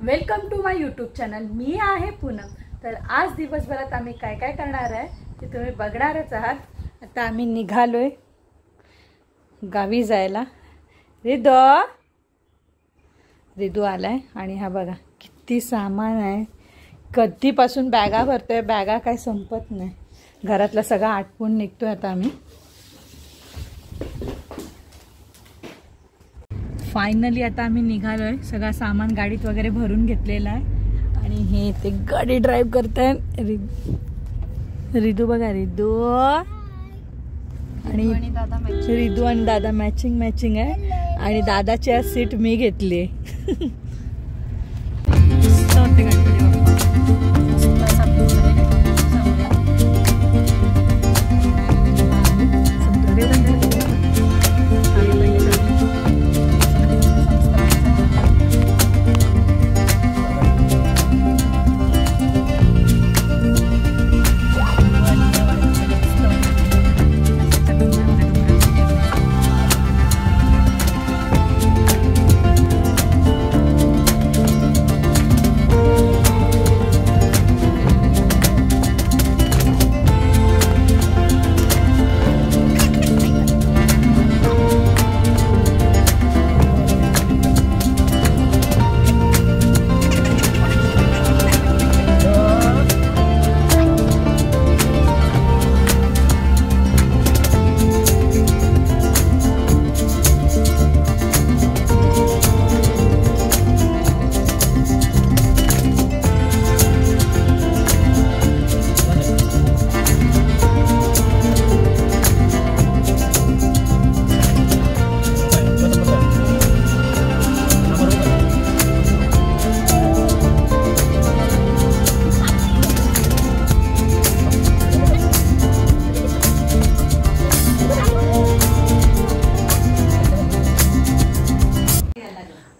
Welcome to my YouTube channel. मी आहे पूनम। तर आज दिवसभरात आम्ही काय काय करणार आहे ते तुम्ही बघणारच आहात। आता आम्ही निघालोय गावी जायला। रिदू आलाय आणि हा बघा किती सामान आहे, कधीपासून बॅगा भरतोय, बॅगा काय संपत नाही। घरातलं सगळं आटपून निघतोय आता आम्ही। फायनली आता आम्ही निघालोय, सगळं सामान गाडीत वगैरे भरून घेतलेलं आहे आणि हे ते गाडी ड्राइव करताय रिदू बघा, रिदू आणि रिदू आणि दादा मॅचिंग आहे आणि दादाची सीट मी घेतली।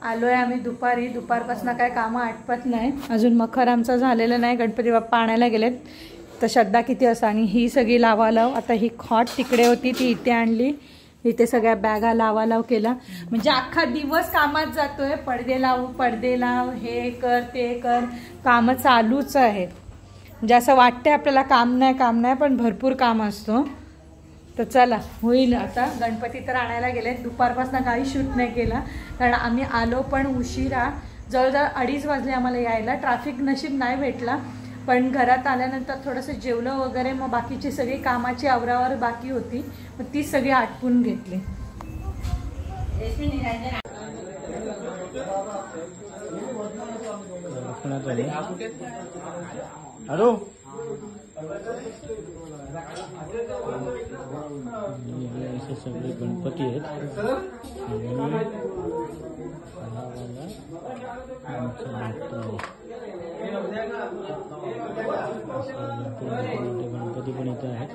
आलोय आम्ही दुपारपासून काय कामं आटपत नाही अजून। मखर आमचा झालेला नाही, गणपती बाप्पा आणायला गेलेत। तर श्रद्धा किती असं आणि ही सगळी लावालाव, आता ही खॉट तिकडे होती ती इथे आणली, इथे सगळ्या बॅगा लावालाव केला। म्हणजे अख्खा दिवस कामात जातोय, पडदे लाव, हे कर ते कर, कामं चालूच आहेत। म्हणजे असं वाटतंय आपल्याला काम नाही पण भरपूर काम असतो। तर चला होईल आता। गणपती तर आणायला गेले, दुपारपासून काही शूट नाही केला कारण आम्ही आलो पण उशिरा, जवळजवळ 2:30 वाजले आम्हाला यायला। ट्रॅफिक नशीब नाही भेटला, पण घरात आल्यानंतर थोडंसं जेवलं वगैरे, मग बाकीची सगळी कामाची आवरावर बाकी होती, मग ती सगळी आटपून घेतली। असे सगळे गणपती आहेत गणपती पण इथे आहेत।